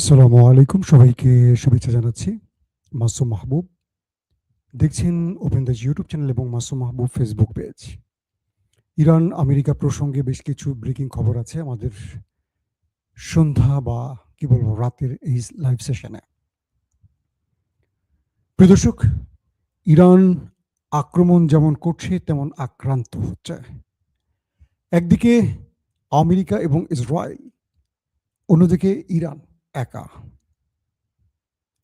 আসসালামু আলাইকুম, সবাইকে শুভেচ্ছা জানাচ্ছি। মাসুম মাহবুব দেখছেন ওপেন দ্য ইউটিউব চ্যানেল এবং মাসুম মাহবুব ফেসবুক পেজ। ইরান আমেরিকা প্রসঙ্গে বেশ কিছু ব্রেকিং খবর আছে আমাদের সন্ধ্যা বা কি বলবো রাতের এই লাইভ সেশনে। প্রিয় দর্শক, ইরান আক্রমণ যেমন করছে তেমন আক্রান্ত হচ্ছে। একদিকে আমেরিকা এবং ইসরায়েল, অন্যদিকে ইরান একা।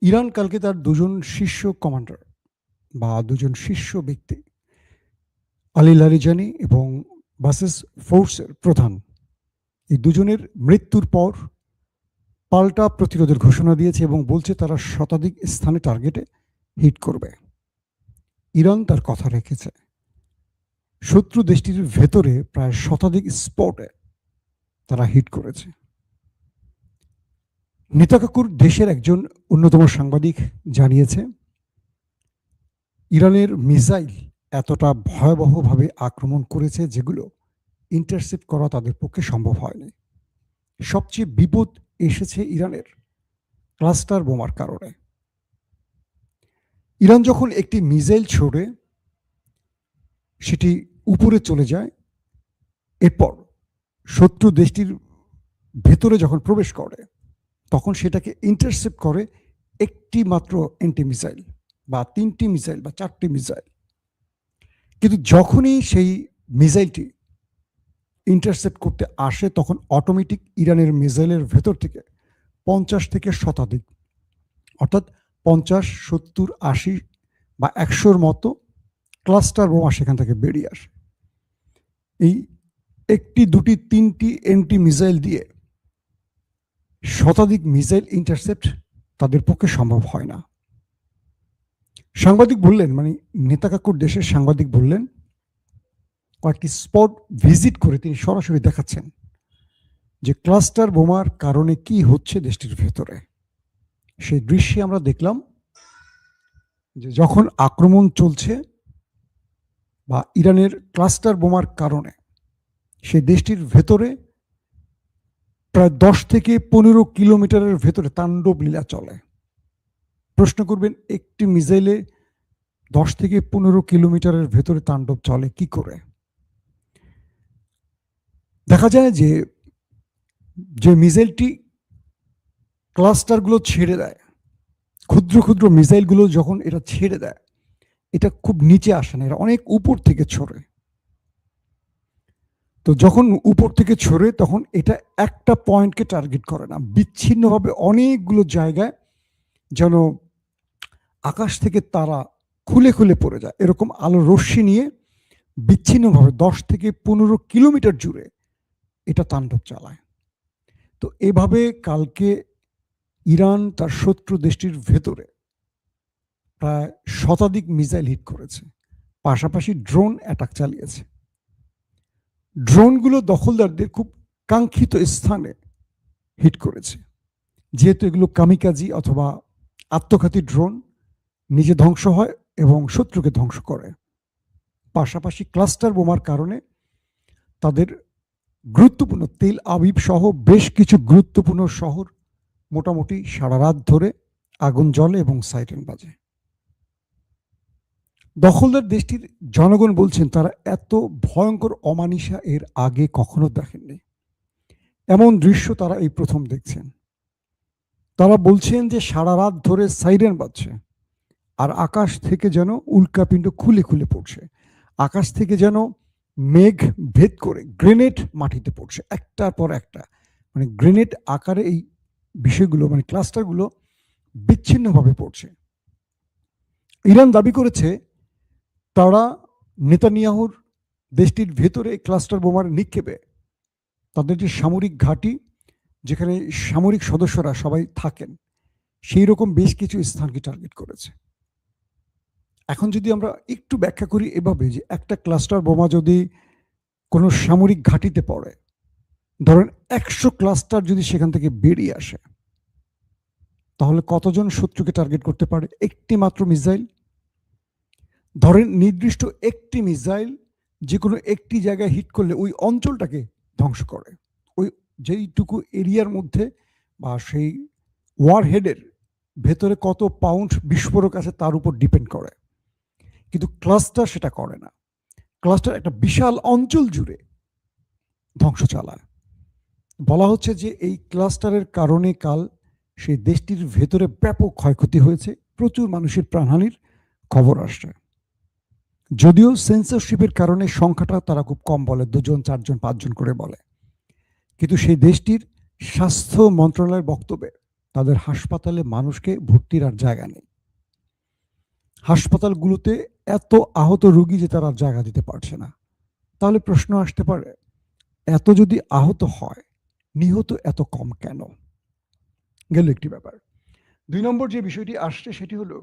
ইরান কালকে তার দুজন শীর্ষ কমান্ডার বা দুজন শীর্ষ ব্যক্তি আলী লারিজানি এবং বাসেস ফোর্সের প্রধান, এই দুজনের মৃত্যুর পর পাল্টা প্রতিরোধের ঘোষণা দিয়েছে এবং বলছে তারা শতাধিক স্থানে টার্গেটে হিট করবে। ইরান তার কথা রেখেছে। শত্রু দেশটির ভেতরে প্রায় শতাধিক স্পটে তারা হিট করেছে। নেতাকাকুর দেশের একজন অন্যতম সাংবাদিক জানিয়েছে, ইরানের মিসাইল এতটা ভয়াবহভাবে আক্রমণ করেছে যেগুলো ইন্টারসেপ্ট করা তাদের পক্ষে সম্ভব হয়নি। সবচেয়ে বিপদ এসেছে ইরানের ক্লাস্টার বোমার কারণে। ইরান যখন একটি মিসাইল ছোড়ে সেটি উপরে চলে যায়, এরপর শত্রু দেশটির ভেতরে যখন প্রবেশ করে তখন সেটাকে ইন্টারসেপ্ট করে একটি মাত্র অ্যান্টি মিসাইল বা ৩টি মিসাইল বা ৪টি মিসাইল। কিন্তু যখনই সেই মিসাইলটি ইন্টারসেপ্ট করতে আসে তখন অটোমেটিক ইরানের মিসাইলের ভেতর থেকে ৫০ থেকে শতাধিক, অর্থাৎ ৫০, ৭০, ৮০ বা ১০০-র মতো ক্লাস্টার বোমা সেখান থেকে বেরিয়ে আসে। এই একটি, দুটি, ৩টি অ্যান্টি মিসাইল দিয়ে শতাধিক মিসাইল ইন্টারসেপ্ট তাদের পক্ষে সম্ভব হয় না। সাংবাদিক বললেন, মানে নেতাকাকুর দেশের সাংবাদিক বললেন, কয়েকটি স্পট ভিজিট করে তিনি সরাসরি দেখাচ্ছেন যে ক্লাস্টার বোমার কারণে কি হচ্ছে দেশটির ভেতরে। সেই দৃশ্যে আমরা দেখলাম যে যখন আক্রমণ চলছে বা ইরানের ক্লাস্টার বোমার কারণে সেই দেশটির ভেতরে প্রায় ১০ থেকে ১৫ কিলোমিটারের ভেতরে তাণ্ডব লীলা চলে। প্রশ্ন করবেন, একটি মিসাইলে ১০ থেকে ১৫ কিলোমিটারের ভেতরে তাণ্ডব চলে কি করে? দেখা যায় যে যে মিসাইলটি ক্লাস্টারগুলো ছেড়ে দেয়, ক্ষুদ্র ক্ষুদ্র মিসাইলগুলো যখন এটা ছেড়ে দেয়, এটা খুব নিচে আসে না, এরা অনেক উপর থেকে ছোড়ে। তো যখন উপর থেকে ছোড়ে তখন এটা একটা পয়েন্টকে টার্গেট করে না, বিচ্ছিন্নভাবে অনেকগুলো জায়গায় যেন আকাশ থেকে তারা খুলে খুলে পড়ে যায়, এরকম আলোর রশ্মি নিয়ে বিচ্ছিন্নভাবে ১০ থেকে ১৫ কিলোমিটার জুড়ে এটা তাণ্ডব চালায়। তো এভাবে কালকে ইরান তার শত্রু দেশটির ভেতরে প্রায় শতাধিক মিসাইল হিট করেছে, পাশাপাশি ড্রোন অ্যাটাক চালিয়েছে। ড্রোনগুলো দখলদারদের খুব কাঙ্ক্ষিত স্থানে হিট করেছে, যেহেতু এগুলো কামিকাজি অথবা আত্মঘাতী ড্রোন, নিজে ধ্বংস হয় এবং শত্রুকে ধ্বংস করে। পাশাপাশি ক্লাস্টার বোমার কারণে তাদের গুরুত্বপূর্ণ তেল আবিব সহ বেশ কিছু গুরুত্বপূর্ণ শহর মোটামুটি সারা রাত ধরে আগুন জ্বলে এবং সাইরেন বাজে। দখলদার দেশটির জনগণ বলছেন তারা এত ভয়ঙ্কর অমানিসা এর আগে কখনো দেখেননি। এমন দৃশ্য তারা এই প্রথম দেখছেন। তারা বলছেন যে সারা রাত ধরে সাইরেন বাজছে আর আকাশ থেকে যেন উল্কাপিণ্ড খুলে খুলে পড়ছে, আকাশ থেকে যেন মেঘ ভেদ করে গ্রেনেড মাটিতে পড়ছে একটার পর একটা, মানে গ্রেনেড আকারে এই বিষয়গুলো, মানে ক্লাস্টারগুলো বিচ্ছিন্নভাবে পড়ছে। ইরান দাবি করেছে তারা নেতানিয়াহুর দেশটির ভেতরে ক্লাস্টার বোমার নিক্ষেপে তাদের যে সামরিক ঘাঁটি, যেখানে সামরিক সদস্যরা সবাই থাকেন, সেই রকম বেশ কিছু স্থানকে টার্গেট করেছে। এখন যদি আমরা একটু ব্যাখ্যা করি এভাবে যে একটা ক্লাস্টার বোমা যদি কোনো সামরিক ঘাঁটিতে পড়ে, ধরেন ১০০ ক্লাস্টার যদি সেখান থেকে বেরিয়ে আসে, তাহলে কতজন শত্রুকে টার্গেট করতে পারে? একটি মাত্র মিসাইল। ধরেন নির্দিষ্ট একটি মিসাইল যে কোনো একটি জায়গায় হিট করলে ওই অঞ্চলটাকে ধ্বংস করে, ওই যেইটুকু এরিয়ার মধ্যে বা সেই ওয়ারহেডের ভেতরে কত পাউন্ড বিস্ফোরক আছে তার উপর ডিপেন্ড করে, কিন্তু ক্লাস্টার সেটা করে না। ক্লাস্টার একটা বিশাল অঞ্চল জুড়ে ধ্বংস চালায়। বলা হচ্ছে যে এই ক্লাস্টারের কারণে কাল সেই দেশটির ভেতরে ব্যাপক ক্ষয়ক্ষতি হয়েছে, প্রচুর মানুষের প্রাণহানির খবর আসছে। যদিও সেন্সরশিপের কারণে সংখ্যাটা তারা খুব কম বলে, 2 জন 4 জন 5 জন করে বলে, কিন্তু সেই দেশটির স্বাস্থ্য মন্ত্রণালয়ের বক্তব্যে তাদের হাসপাতালে মানুষকে ভর্তির আর জায়গা নেই। হাসপাতালগুলোতে এত আহত রোগী যে তারা জায়গা দিতে পারছে না। তাহলে প্রশ্ন আসতে পারে, এত যদি আহত হয়, নিহত এত কম কেন? গেল একটি ব্যাপার। 2 নম্বর যে বিষয়টি আসছে সেটি হলো,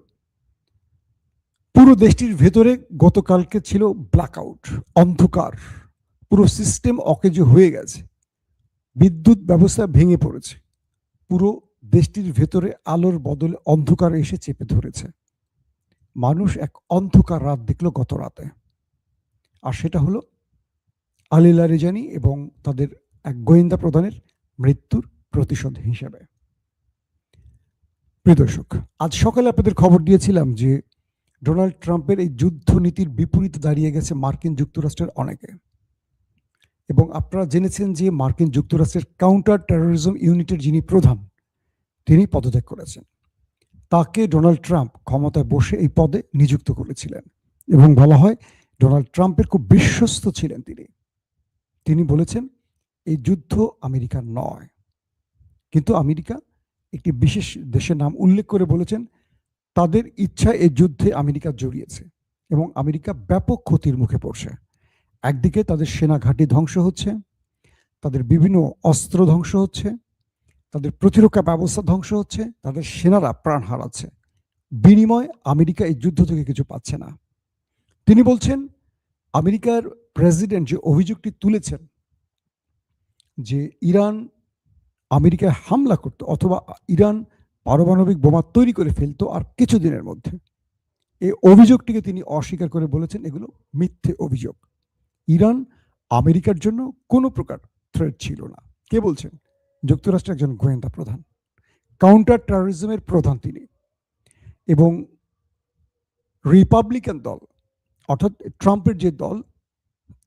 পুরো দেশটির ভেতরে গতকালকে ছিল ব্ল্যাকআউট, অন্ধকার, পুরো সিস্টেম অকেজো হয়ে গেছে, বিদ্যুৎ ব্যবস্থা ভেঙে পড়েছে, পুরো দেশটির ভেতরে আলোর বদলে অন্ধকার এসে চেপে ধরেছে। মানুষ এক অন্ধকার রাত দেখলো গত রাতে, আর সেটা হলো আলী লারিজানি এবং তাদের এক গোয়েন্দা প্রধানের মৃত্যুর প্রতিশোধ হিসেবে। প্রিয় দর্শক, আজ সকালে আপনাদের খবর দিয়েছিলাম যে ডোনাল্ড ট্রাম্পের এই যুদ্ধ নীতির বিপরীতে দাঁড়িয়ে গেছে মার্কিন যুক্তরাষ্ট্রের অনেকে, এবং আপনারা জেনেছেন যে মার্কিন যুক্তরাষ্ট্রের কাউন্টার টেরোরিজম ইউনিটের যিনি প্রধান, তিনি পদত্যাগ করেছেন। তাকে ডোনাল্ড ট্রাম্প ক্ষমতায় বসে এই পদে নিযুক্ত করেছিলেন, এবং বলা হয় ডোনাল্ড ট্রাম্পের খুব বিশ্বস্ত ছিলেন তিনি। তিনি বলেছেন এই যুদ্ধ আমেরিকার নয়, কিন্তু আমেরিকা একটি বিশেষ দেশের নাম উল্লেখ করে বলেছেন তাদের ইচ্ছায় এই যুদ্ধে আমেরিকা জড়িয়েছে, এবং আমেরিকা ব্যাপক ক্ষতির মুখে পড়ছে। একদিকে তাদের সেনা ঘাঁটি ধ্বংস হচ্ছে, তাদের বিভিন্ন অস্ত্র ধ্বংস হচ্ছে, তাদের প্রতিরক্ষা ব্যবস্থা ধ্বংস হচ্ছে, তাদের সেনারা প্রাণ হারাচ্ছে। বিনিময়ে আমেরিকা এই যুদ্ধ থেকে কিছু পাচ্ছে না। তিনি বলছেন আমেরিকার প্রেসিডেন্ট যে অভিযোগটি তুলেছেন যে ইরান আমেরিকায় হামলা করত অথবা ইরান পারমাণবিক বোমা তৈরি করে ফেলতো আর কিছুদিনের মধ্যে, এই অভিযোগটিকে তিনি অস্বীকার করে বলেছেন এগুলো মিথ্যে অভিযোগ। ইরান আমেরিকার জন্য কোনো প্রকার থ্রেট ছিল না। কে বলছেন? যুক্তরাষ্ট্রের একজন গোয়েন্দা প্রধান, কাউন্টার টেরোরিজমের প্রধান তিনি। এবং রিপাবলিকান দল, অর্থাৎ ট্রাম্পের যে দল,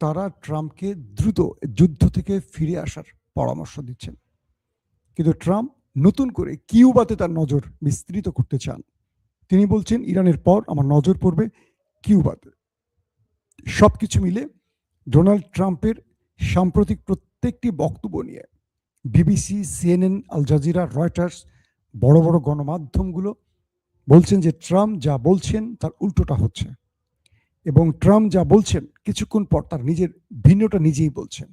তারা ট্রাম্পকে দ্রুত যুদ্ধ থেকে ফিরে আসার পরামর্শ দিচ্ছেন, কিন্তু ট্রাম্প নতুন করে কিউবাতে তার নজর বিস্তৃত করতে চান। তিনি বলছেন ইরানের পর আমার নজর পড়বে কিউবাতে। সবকিছু মিলে ডোনাল্ড ট্রাম্পের সাম্প্রতিক প্রত্যেকটি বক্তব্য নিয়ে BBC, CNN, Al Jazeera, Reuters, বড় বড় গণমাধ্যমগুলো বলছেন যে ট্রাম্প যা বলছেন তার উল্টোটা হচ্ছে, এবং ট্রাম্প যা বলছেন কিছুক্ষণ পর তার নিজের ভিন্নটা নিজেই বলছেন।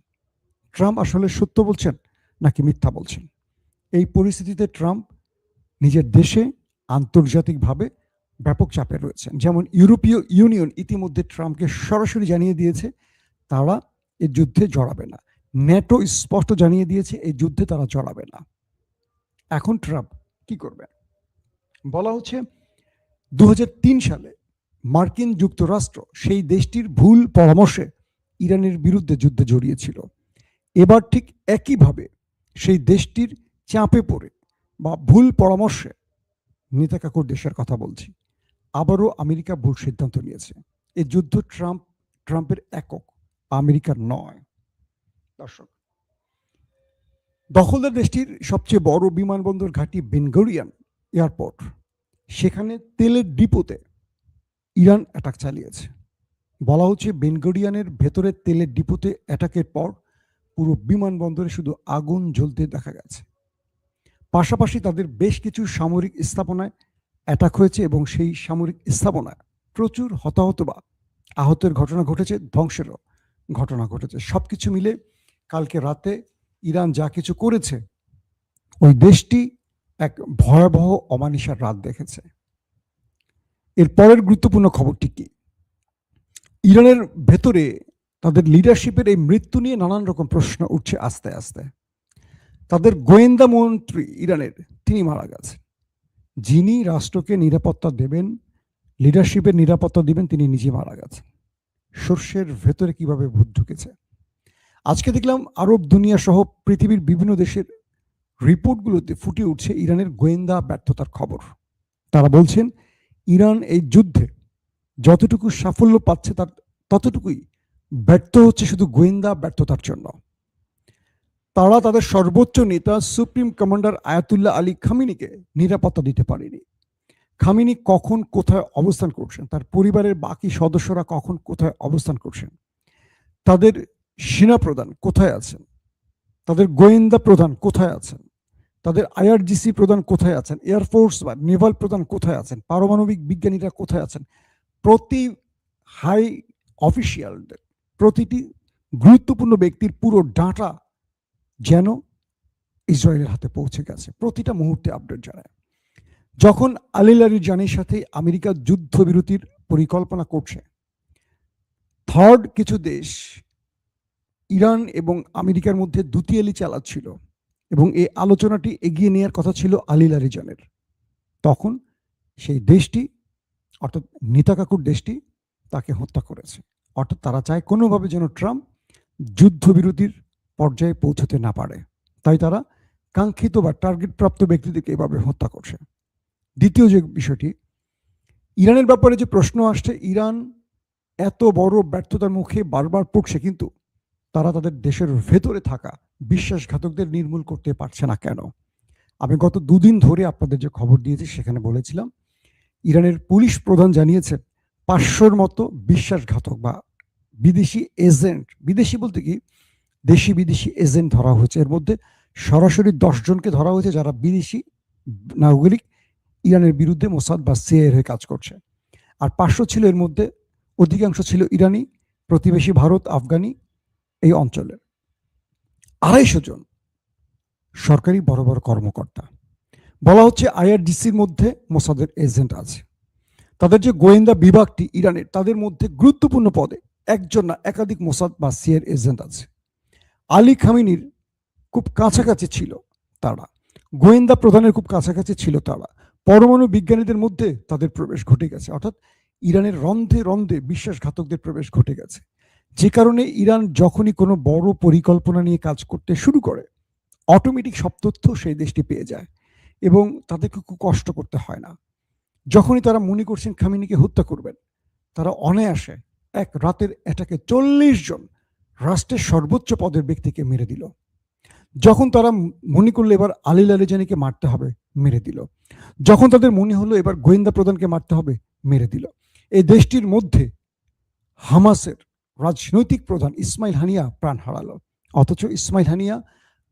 ট্রাম্প আসলে সত্য বলছেন নাকি মিথ্যা বলছেন? এই পরিস্থিতিতে ট্রাম্প নিজের দেশে আন্তর্জাতিকভাবে ব্যাপক চাপে রয়েছেন। যেমন ইউরোপীয় ইউনিয়ন ইতিমধ্যে ট্রাম্পকে সরাসরি জানিয়ে দিয়েছে তারা এই যুদ্ধে জড়াবে না। ন্যাটো স্পষ্ট জানিয়ে দিয়েছে এই যুদ্ধে তারা জড়াবে না। এখন ট্রাম্প কি করবে? বলা হচ্ছে 2003 সালে মার্কিন যুক্তরাষ্ট্র সেই দেশটির ভুল পরামর্শে ইরানের বিরুদ্ধে যুদ্ধে জড়িয়েছিল। এবার ঠিক একইভাবে সেই দেশটির চাপে পড়ে বা ভুল পরামর্শে, নেতা কাকুর দেশের কথা বলছি, আবারও আমেরিকা ভুল সিদ্ধান্ত নিয়েছে। এই যুদ্ধ ট্রাম্পের একক, আমেরিকার নয়। দর্শক, দখলদার দেশটির সবচেয়ে বড় বিমানবন্দর ঘাঁটি বেন গুরিয়ন এয়ারপোর্ট, সেখানে তেলের ডিপোতে ইরান অ্যাটাক চালিয়েছে। বলা হচ্ছে বেন গুরিয়নের ভেতরে তেলের ডিপোতে অ্যাটাকের পর পুরো বিমানবন্দরে শুধু আগুন জ্বলতে দেখা গেছে। পাশাপাশি তাদের বেশ কিছু সামরিক স্থাপনায় অ্যাটাক হয়েছে, এবং সেই সামরিক স্থাপনায় প্রচুর হতাহত বা আহতের ঘটনা ঘটেছে, ধ্বংসেরও ঘটনা ঘটেছে। সবকিছু মিলে কালকে রাতে ইরান যা কিছু করেছে, ওই দেশটি এক ভয়াবহ অমানিসার রাত দেখেছে। এর পরের গুরুত্বপূর্ণ খবরটি কি? ইরানের ভেতরে তাদের লিডারশিপের এই মৃত্যু নিয়ে নানান রকম প্রশ্ন উঠছে আস্তে আস্তে। তাদের গোয়েন্দা মন্ত্রী ইরানের, তিনি মারা গেছেন। যিনি রাষ্ট্রকে নিরাপত্তা দেবেন, লিডারশিপের নিরাপত্তা দিবেন, তিনি নিজে মারা গেছেন। সর্ষের ভেতরে কিভাবে ভূত ঢুকেছে। আজকে দেখলাম আরব দুনিয়া সহ পৃথিবীর বিভিন্ন দেশের রিপোর্টগুলোতে ফুটে উঠছে ইরানের গোয়েন্দা ব্যর্থতার খবর। তারা বলছেন ইরান এই যুদ্ধে যতটুকু সাফল্য পাচ্ছে তার ততটুকুই ব্যর্থ হচ্ছে শুধু গোয়েন্দা ব্যর্থতার জন্য। তারা তাদের সর্বোচ্চ নেতা সুপ্রিম কমান্ডার আয়াতুল্লাহ আলী খামিনিকে নিরাপত্তা দিতে পারেনি। খামিনি কখন কোথায় অবস্থান করছেন, তার পরিবারের বাকি সদস্যরা কখন কোথায় অবস্থান করছেন, তাদের সেনা প্রধান কোথায় আছেন, তাদের গোয়েন্দা প্রধান কোথায় আছেন, তাদের আইআরজিসি প্রধান কোথায় আছেন, এয়ারফোর্স বা নেভাল প্রধান কোথায় আছেন, পারমাণবিক বিজ্ঞানীরা কোথায় আছেন, প্রতি হাই অফিসিয়ালদের, প্রতিটি গুরুত্বপূর্ণ ব্যক্তির পুরো ডাটা যেন ইসরায়েলের হাতে পৌঁছে গেছে, প্রতিটা মুহূর্তে আপডেট জানায়। যখন আলী লারিজানির সাথে আমেরিকা যুদ্ধবিরতির পরিকল্পনা করছে, থার্ড কিছু দেশ ইরান এবং আমেরিকার মধ্যে দুতিয়ালি চালাচ্ছিল এবং এই আলোচনাটি এগিয়ে নেওয়ার কথা ছিল আলী লারিজানের, তখন সেই দেশটি অর্থাৎ নেতাকাকুর দেশটি তাকে হত্যা করেছে। অর্থাৎ তারা চায় কোনোভাবে যেন ট্রাম্প যুদ্ধবিরতির পর্যায়ে পৌঁছতে না পারে, তাই তারা কাঙ্ক্ষিত বা টার্গেট প্রাপ্ত ব্যক্তিদেরকে এভাবে হত্যা করছে। দ্বিতীয় যে বিষয়টি, ইরানের ব্যাপারে যে প্রশ্ন আসছে, ইরান এত বড় ব্যর্থতার মুখে বারবার পড়ছে, কিন্তু তারা তাদের দেশের ভেতরে থাকা বিশ্বাসঘাতকদের নির্মূল করতে পারছে না কেন? আমি গত দুদিন ধরে আপনাদের যে খবর দিয়েছি সেখানে বলেছিলাম ইরানের পুলিশ প্রধান জানিয়েছেন 500-র মতো বিশ্বাসঘাতক বা বিদেশি এজেন্ট, বিদেশি বলতে কি দেশি বিদেশি এজেন্ট ধরা হয়েছে। এর মধ্যে সরাসরি 10 জনকে ধরা হয়েছে যারা বিদেশি নাগরিক, ইরানের বিরুদ্ধে মোসাদ বা সিআইএর হয়ে কাজ করছে। আর 500 ছিল, এর মধ্যে অধিকাংশ ছিল ইরানি, প্রতিবেশী ভারত, আফগানি এই অঞ্চলের। 250 জন সরকারি বড় বড় কর্মকর্তা। বলা হচ্ছে আইআরডিসির মধ্যে মোসাদের এজেন্ট আছে। তাদের যে গোয়েন্দা বিভাগটি ইরানের, তাদের মধ্যে গুরুত্বপূর্ণ পদে একজন না একাধিক মোসাদ বা সিআইএর এজেন্ট আছে। আলী খামিনির খুব কাছাকাছি ছিল তারা, গোয়েন্দা প্রধানের খুব কাছাকাছি ছিল তারা, পরমাণু বিজ্ঞানীদের মধ্যে তাদের প্রবেশ ঘটে গেছে। অর্থাৎ ইরানের রন্ধে রন্ধে বিশ্বাসঘাতকদের প্রবেশ ঘটে গেছে, যে কারণে ইরান যখনই কোনো বড় পরিকল্পনা নিয়ে কাজ করতে শুরু করে অটোমেটিক সব তথ্য সেই দেশটি পেয়ে যায় এবং তাদেরকে খুব কষ্ট করতে হয় না। যখনই তারা মনে করছেন খামিনিকে হত্যা করবেন, তারা অনায়াসে এক রাতের অ্যাটাকে 40 জন রাষ্ট্রের সর্বোচ্চ পদের ব্যক্তিকে মেরে দিল। যখন তারা মনে করলো এবার আলী লারিজানিকে মারতে হবে, মেরে দিল। যখন তাদের মনে হলো এবার গোয়েন্দা প্রধানকে মারতে হবে, মেরে দিল। এই দেশটির মধ্যে হামাসের রাজনৈতিক প্রধান ইসমাইল হানিয়া প্রাণ হারালো, অথচ ইসমাইল হানিয়া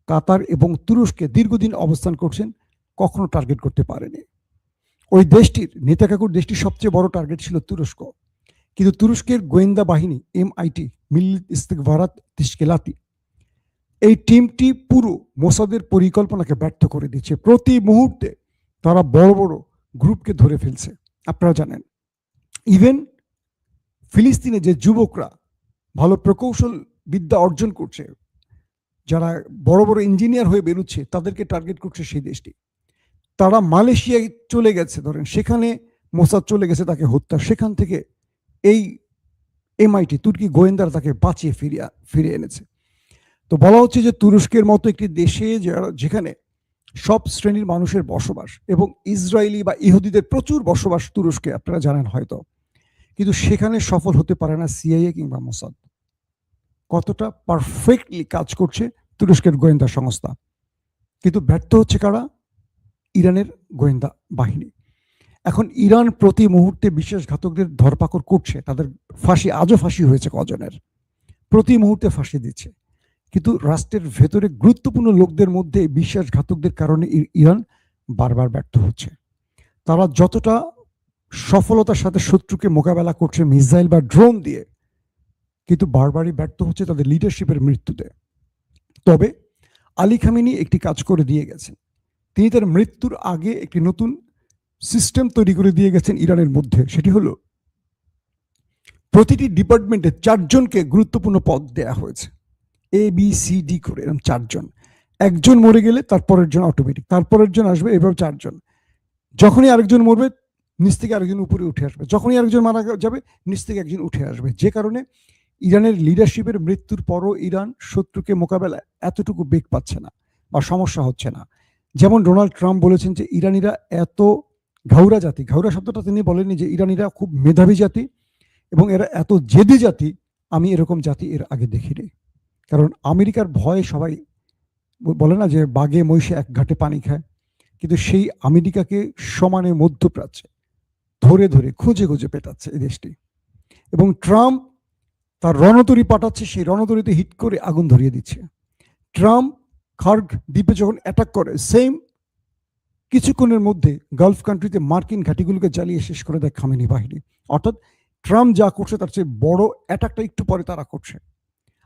কাতার এবং তুরস্কে দীর্ঘদিন অবস্থান করছেন, কখনো টার্গেট করতে পারেনি। ওই দেশটির নেতাকাকুর দেশটির সবচেয়ে বড় টার্গেট ছিল তুরস্ক, কিন্তু তুরস্কের গোয়েন্দা বাহিনী এমআইটি, মিল্লিত ইস্তেকবারাত তিশকেলাতি, এই টিমটি পুরো মোসাদের পরিকল্পনাকে ব্যর্থ করে দিচ্ছে। প্রতি মুহূর্তে তারা বড় বড় গ্রুপকে ধরে ফেলছে। আপনারা জানেন ইভেন ফিলিস্তিনে যে যুবকরা ভালো প্রকৌশল বিদ্যা অর্জন করছে, যারা বড় বড় ইঞ্জিনিয়ার হয়ে বেরোচ্ছে, তাদেরকে টার্গেট করছে সেই দেশটি। তারা মালয়েশিয়ায় চলে গেছে, ধরেন সেখানে মোসাদ চলে গেছে তাকে হত্যা, সেখান থেকে এই এমআইটি তুর্কি গোয়েন্দারা তাকে বাঁচিয়ে ফিরে এনেছে। তো বলা হচ্ছে যে তুরস্কের মতো একটি দেশে যেখানে সব শ্রেণীর মানুষের বসবাস এবং ইসরায়েলি বা ইহুদিদের প্রচুর বসবাস তুরস্কে, আপনারা জানেন হয়তো, কিন্তু সেখানে সফল হতে পারে না সিআইএ কিংবা মোসাদ। কতটা পারফেক্টলি কাজ করছে তুরস্কের গোয়েন্দা সংস্থা, কিন্তু ব্যর্থ হচ্ছে কারা? ইরানের গোয়েন্দা বাহিনী। এখন ইরান প্রতি মুহূর্তে বিশ্বাসঘাতকদের ধরপাকড় করছে, তাদের ফাঁসি, আজও ফাঁসি হয়েছে কজনের, প্রতি মুহূর্তে ফাঁসি দিচ্ছে। কিন্তু রাষ্ট্রের ভেতরে গুরুত্বপূর্ণ লোকদের মধ্যে বিশ্বাসঘাতকদের কারণে ইরান বারবার ব্যর্থ হচ্ছে। তারা যতটা সফলতার সাথে শত্রুকে মোকাবেলা করছে মিসাইল বা ড্রোন দিয়ে, কিন্তু বারবারই ব্যর্থ হচ্ছে তাদের লিডারশিপের মৃত্যুতে। তবে আলী খামেনি একটি কাজ করে দিয়ে গেছেন, তিনি তার মৃত্যুর আগে একটি নতুন সিস্টেম তৈরি করে দিয়ে গেছেন ইরানের মধ্যে। সেটি হলো প্রতিটি ডিপার্টমেন্টে 4 জনকে গুরুত্বপূর্ণ পদ দেয়া হয়েছে, ABCD করে, এরকম 4 জন। একজন মরে গেলে তারপরের জন অটোমেটিক, তারপরের জন আসবে, এভাবে 4 জন। যখনই আরেকজন মরবে নিচ থেকে আরেকজন উপরে উঠে আসবে, যখনই আরেকজন মারা যাবে নিচ থেকে একজন উঠে আসবে। যে কারণে ইরানের লিডারশিপের মৃত্যুর পরও ইরান শত্রুকে মোকাবেলায় এতটুকু বেগ পাচ্ছে না। বা সমস্যা হচ্ছে না। যেমন ডোনাল্ড ট্রাম্প বলেছেন যে ইরানিরা এত ঘাউরা জাতি, ঘাউরা শব্দটা তিনি বলেননি, যে ইরানিরা খুব মেধাবী জাতি এবং এরা এত জেদি জাতি, আমি এরকম জাতি এর আগে দেখিনি। কারণ আমেরিকার ভয়ে সবাই বলে না যে বাঘে মহিষে এক ঘাটে পানি খায়, কিন্তু সেই আমেরিকাকে সমানে মধ্যপ্রাচ্যে ধরে ধরে খুঁজে খুঁজে পেটাচ্ছে এই দেশটি। এবং ট্রাম্প তার রণতরী পাঠাচ্ছে, সেই রণতরীতে হিট করে আগুন ধরিয়ে দিচ্ছে। ট্রাম্প খার্গ দ্বীপে যখন অ্যাটাক করে, সেম কিছুক্ষণের মধ্যে গালফ কান্ট্রিতে মার্কিন ঘাঁটিগুলোকে জ্বালিয়ে শেষ করে দেয় খামেনি বাহিনী। অর্থাৎ ট্রাম্প যা করছে তার চেয়ে বড় অ্যাটাকটা একটু পরে তারা করছে।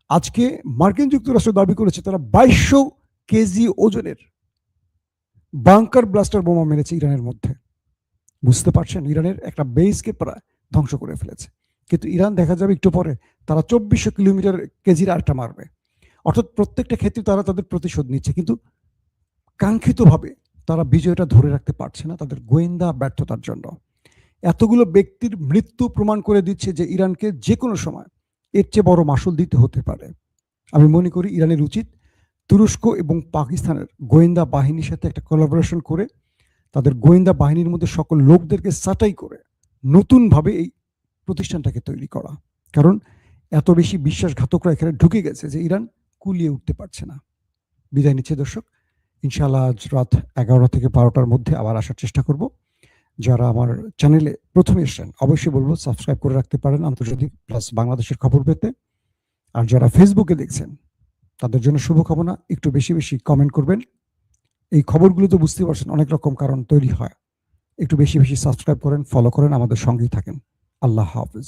আজকে মার্কিন যুক্তরাষ্ট্র দাবি করেছে তারা 2200 কেজি ওজনের বাংকার ব্লাস্টার বোমা মেরেছে ইরানের মধ্যে। বুঝতে পারছেন, ইরানের একটা বেসকে প্রায় ধ্বংস করে ফেলেছে। কিন্তু ইরান দেখা যাবে একটু পরে তারা 2400 কিলোমিটার কেজির আরেকটা মারবে। অর্থাৎ প্রত্যেকটা ক্ষেত্রে তারা তাদের প্রতিশোধ নিচ্ছে, কিন্তু কাঙ্ক্ষিতভাবে তারা বিজয়টা ধরে রাখতে পারছে না তাদের গোয়েন্দা ব্যর্থতার জন্য। এতগুলো ব্যক্তির মৃত্যু প্রমাণ করে দিচ্ছে যে ইরানকে যে কোনো সময় এর চেয়ে বড় মাসুল দিতে হতে পারে। আমি মনে করি ইরানের উচিত তুরস্ক এবং পাকিস্তানের গোয়েন্দা বাহিনীর সাথে একটা কোলাবোরেশন করে তাদের গোয়েন্দা বাহিনীর মধ্যে সকল লোকদেরকে ছাঁটাই করে নতুনভাবে এই প্রতিষ্ঠানটাকে তৈরি করা। কারণ এত বেশি বিশ্বাসঘাতকরা এখানে ঢুকে গেছে যে ইরান কুলিয়ে উঠতে পারছে না। বিদায় নিচ্ছে দর্শক, ইনশাআল্লাহ আজ রাত 11টা থেকে 12টার মধ্যে আবার আসার চেষ্টা করব। যারা আমার চ্যানেলে প্রথমে এসেছেন অবশ্যই বলবো সাবস্ক্রাইব করে রাখতে পারেন আন্তর্জাতিক প্লাস বাংলাদেশের খবর পেতে। আর যারা ফেসবুকে দেখছেন তাদের জন্য শুভকামনা, একটু বেশি বেশি কমেন্ট করবেন। এই খবরগুলো তো বুঝতে পারছেন অনেক রকম কারণ তৈরি হয়, একটু বেশি বেশি সাবস্ক্রাইব করেন, ফলো করেন, আমাদের সঙ্গেই থাকেন। আল্লাহ হাফেজ।